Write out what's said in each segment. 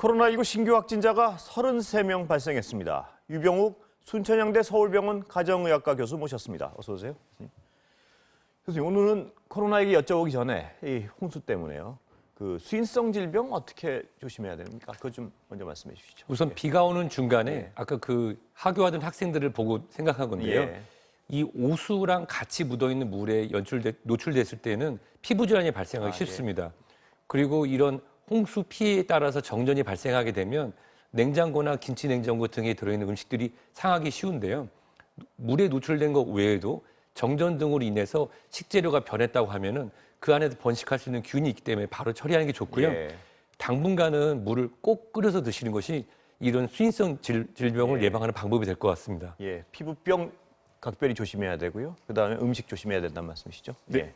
코로나19 신규 확진자가 33명 발생했습니다. 유병욱 순천향대 서울병원 가정의학과 교수 모셨습니다. 어서 오세요. 교수님, 오늘은 코로나 얘기 여쭤보기 전에 이 홍수 때문에요. 그 수인성 질병 어떻게 조심해야 됩니까? 그거 좀 먼저 말씀해 주시죠. 우선 비가 오는 중간에 아까 그 하교하던 학생들을 보고 생각한 건데요. 이 오수랑 같이 묻어있는 물에 노출됐을 때는 피부 질환이 발생하기 쉽습니다. 그리고 이런 홍수 피해에 따라서 정전이 발생하게 되면 냉장고나 김치 냉장고 등에 들어있는 음식들이 상하기 쉬운데요. 물에 노출된 것 외에도 정전 등으로 인해서 식재료가 변했다고 하면은 그 안에서 번식할 수 있는 균이 있기 때문에 바로 처리하는 게 좋고요. 당분간은 물을 꼭 끓여서 드시는 것이 이런 수인성 질병을 예방하는 방법이 될 것 같습니다. 피부병 각별히 조심해야 되고요. 그다음에 음식 조심해야 된다는 말씀이시죠? 네.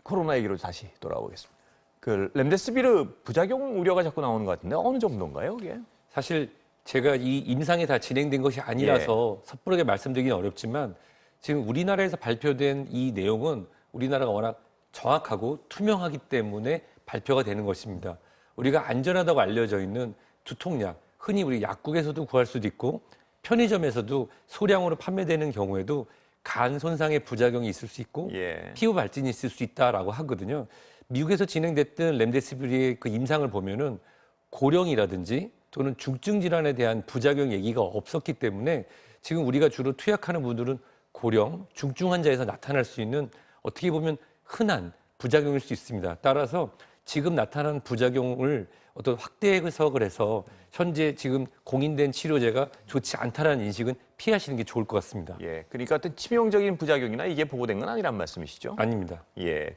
코로나 얘기로 다시 돌아오겠습니다. 그 렘데시비르 부작용 우려가 자꾸 나오는 것 같은데 어느 정도인가요, 이게? 사실 제가 이 임상이 다 진행된 것이 아니라서 섣부르게 말씀드리기는 어렵지만 지금 우리나라에서 발표된 이 내용은 우리나라가 워낙 정확하고 투명하기 때문에 발표가 되는 것입니다. 우리가 안전하다고 알려져 있는 두통약, 흔히 우리 약국에서도 구할 수도 있고 편의점에서도 소량으로 판매되는 경우에도 간 손상의 부작용이 있을 수 있고 피부 발진이 있을 수 있다라고 하거든요. 미국에서 진행됐던 렘데시비르의 그 임상을 보면은 고령이라든지 또는 중증 질환에 대한 부작용 얘기가 없었기 때문에 지금 우리가 주로 투약하는 분들은 고령, 중증 환자에서 나타날 수 있는 어떻게 보면 흔한 부작용일 수 있습니다. 따라서 지금 나타난 부작용을 어떤 확대 해석을 해서 현재 지금 공인된 치료제가 좋지 않다는 인식은 피하시는 게 좋을 것 같습니다. 그러니까 어떤 치명적인 부작용이나 이게 보고된 건 아니란 말씀이시죠? 아닙니다.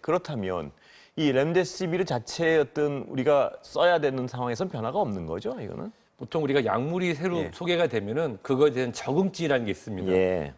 그렇다면 이 렘데시비르 자체의 어떤 우리가 써야 되는 상황에선 변화가 없는 거죠, 이거는? 보통 우리가 약물이 새로 소개가 되면은 그거에 대한 적응증이라는 게 있습니다.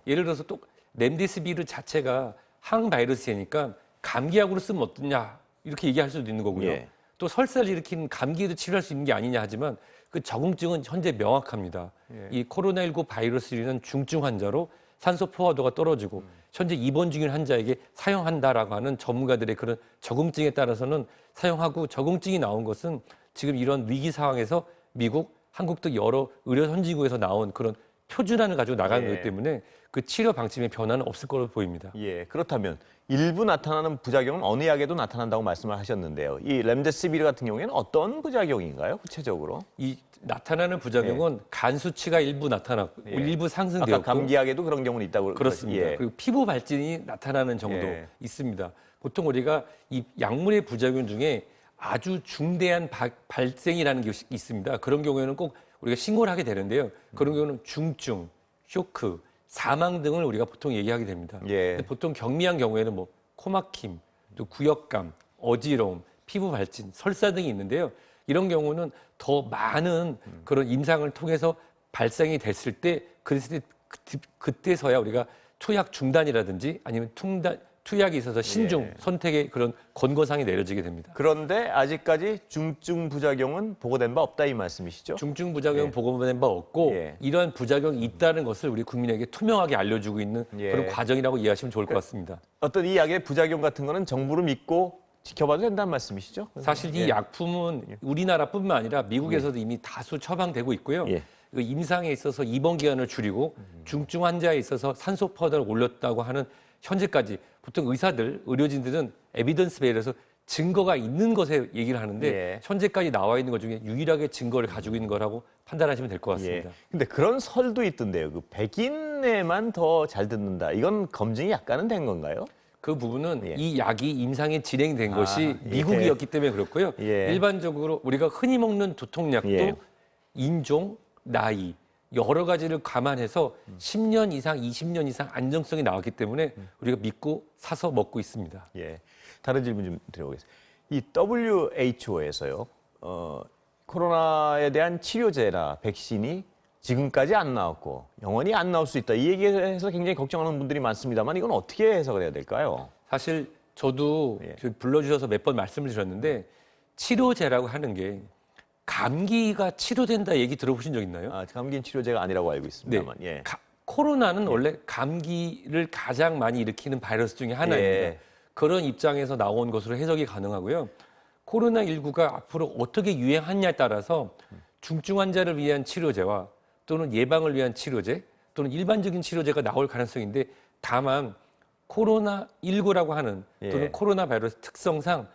예를 들어서 또 렘데시비르 자체가 항바이러스니까 감기약으로 쓰면 어떠냐 이렇게 얘기할 수도 있는 거고요. 또 설사를 일으키는 감기에도 치료할 수 있는 게 아니냐 하지만 그 적응증은 현재 명확합니다. 이 코로나19 바이러스는 중증 환자로 산소 포화도가 떨어지고 현재 입원 중인 환자에게 사용한다라고 하는 전문가들의 그런 적응증에 따라서는 사용하고 적응증이 나온 것은 지금 이런 위기 상황에서 미국, 한국 등 여러 의료 선진국에서 나온 그런 표준안을 가지고 나가는 거기 때문에 그 치료 방침의 변화는 없을 거로 보입니다. 그렇다면 일부 나타나는 부작용은 어느 약에도 나타난다고 말씀을 하셨는데요. 이 렘데시비르 같은 경우에는 어떤 부작용인가요, 구체적으로? 이 나타나는 부작용은 간 수치가 일부 나타났고 일부 상승되었고 아까 감기약에도 그런 경우는 있다고 그렇습니다. 그리고 피부 발진이 나타나는 정도 있습니다. 보통 우리가 이 약물의 부작용 중에 아주 중대한 발생이라는 것이 있습니다. 그런 경우에는 꼭 우리가 신고를 하게 되는데요. 그런 경우는 중증, 쇼크, 사망 등을 우리가 보통 얘기하게 됩니다. 근데 보통 경미한 경우에는 뭐 코막힘, 또 구역감, 어지러움, 피부 발진, 설사 등이 있는데요. 이런 경우는 더 많은 그런 임상을 통해서 발생이 됐을 때 그때서야 우리가 투약 중단이라든지 아니면 투약이 있어서 신중 선택의 그런 권고사항이 내려지게 됩니다. 그런데 아직까지 중증 부작용은 보고된 바 없다 이 말씀이시죠? 중증 부작용은 보고된 바 없고 이러한 부작용이 있다는 것을 우리 국민에게 투명하게 알려주고 있는 그런 과정이라고 이해하시면 좋을 것 같습니다. 어떤 이 약의 부작용 같은 거는 정부를 믿고 지켜봐도 된다는 말씀이시죠? 사실 이 약품은 우리나라뿐만 아니라 미국에서도 이미 다수 처방되고 있고요. 그 임상에 있어서 입원 기간을 줄이고 중증 환자에 있어서 산소 포화도를 올렸다고 하는 현재까지 보통 의료진들은 에비던스 베이스에서 증거가 있는 것에 얘기를 하는데 현재까지 나와 있는 것 중에 유일하게 증거를 가지고 있는 거라고 판단하시면 될 것 같습니다. 근데 그런 설도 있던데요. 그 백인에만 더 잘 듣는다. 이건 검증이 약간은 된 건가요? 그 부분은 이 약이 임상에 진행된 것이 미국이었기 때문에 그렇고요. 일반적으로 우리가 흔히 먹는 두통약도 인종, 나이 여러 가지를 감안해서 10년 이상, 20년 이상 안정성이 나왔기 때문에 우리가 믿고 사서 먹고 있습니다. 다른 질문 좀 드려보겠습니다. 이 WHO에서요, 코로나에 대한 치료제나 백신이 지금까지 안 나왔고 영원히 안 나올 수 있다. 이 얘기해서 굉장히 걱정하는 분들이 많습니다만 이건 어떻게 해석을 해야 될까요? 사실 저도 불러주셔서 몇 번 말씀을 드렸는데 치료제라고 하는 게 감기가 치료된다 얘기 들어보신 적 있나요? 감기는 치료제가 아니라고 알고 있습니다만. 코로나는 원래 감기를 가장 많이 일으키는 바이러스 중에 하나입니다. 그런 입장에서 나온 것으로 해석이 가능하고요. 코로나19가 앞으로 어떻게 유행하느냐에 따라서 중증 환자를 위한 치료제와 또는 예방을 위한 치료제 또는 일반적인 치료제가 나올 가능성인데 다만 코로나19라고 하는 또는 예. 코로나 바이러스 특성상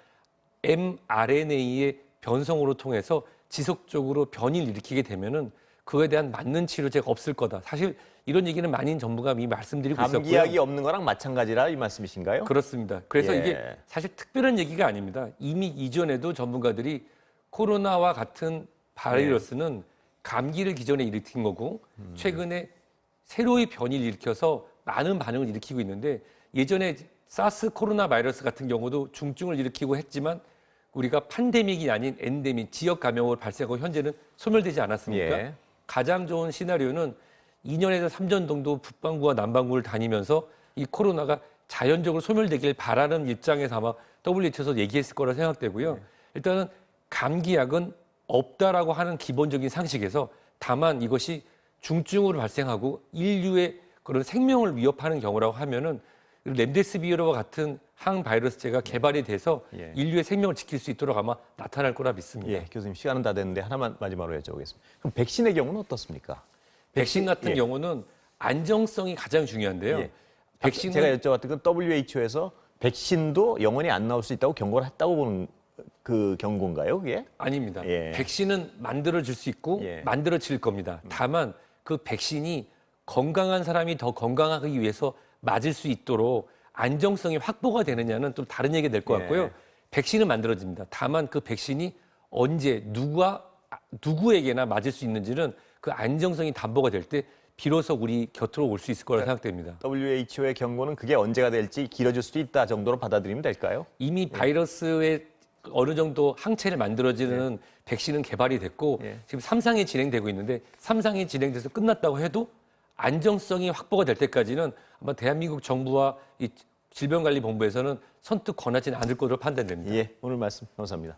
mRNA의 변성으로 통해서 지속적으로 변이를 일으키게 되면은 그거에 대한 맞는 치료제가 없을 거다. 사실 이런 얘기는 많은 전문가가 이미 말씀드리고 있었고요. 감기약이 없는 거랑 마찬가지라 이 말씀이신가요? 그렇습니다. 그래서 예. 이게 사실 특별한 얘기가 아닙니다. 이미 이전에도 전문가들이 코로나와 같은 바이러스는 감기를 기존에 일으킨 거고 최근에 새로이 변이를 일으켜서 많은 반응을 일으키고 있는데 예전에 사스 코로나 바이러스 같은 경우도 중증을 일으키고 했지만 우리가 팬데믹이 아닌 엔데믹, 지역 감염으로 발생하고 현재는 소멸되지 않았습니까? 예. 가장 좋은 시나리오는 2년에서 3년 정도 북반구와 남반구를 다니면서 이 코로나가 자연적으로 소멸되길 바라는 입장에서 아마 WHO에서 얘기했을 거라 생각되고요. 일단은 감기약은 없다라고 하는 기본적인 상식에서 다만 이것이 중증으로 발생하고 인류의 그런 생명을 위협하는 경우라고 하면은 렘데시비르와 같은 항바이러스제가 개발이 돼서 예. 인류의 생명을 지킬 수 있도록 아마 나타날 거라 믿습니다. 예, 교수님 시간은 다 됐는데 하나만 마지막으로 여쭤보겠습니다. 그럼 백신의 경우는 어떻습니까? 백신 같은 예. 경우는 안정성이 가장 중요한데요. 예. 백신은 제가 여쭤봤던 건 WHO에서 백신도 영원히 안 나올 수 있다고 경고를 했다고 보는 그 경고인가요, 그게? 아닙니다. 예. 백신은 만들어질 수 있고 예. 만들어질 겁니다. 다만 그 백신이 건강한 사람이 더 건강하기 위해서 맞을 수 있도록 안정성이 확보가 되느냐는 또 다른 얘기가 될 것 예. 같고요. 백신은 만들어집니다. 다만 그 백신이 언제 누구에게나 맞을 수 있는지는 그 안정성이 담보가 될 때 비로소 우리 곁으로 올 수 있을 거라 생각됩니다. WHO의 경고는 그게 언제가 될지 길어질 수도 있다 정도로 받아들이면 될까요? 이미 바이러스의 어느 정도 항체를 만들어지는 백신은 개발이 됐고 예. 지금 3상이 진행되고 있는데 3상이 진행돼서 끝났다고 해도 안정성이 확보가 될 때까지는 아마 대한민국 정부와 이 질병관리본부에서는 선뜻 권하지는 않을 것으로 판단됩니다. 예, 오늘 말씀 감사합니다.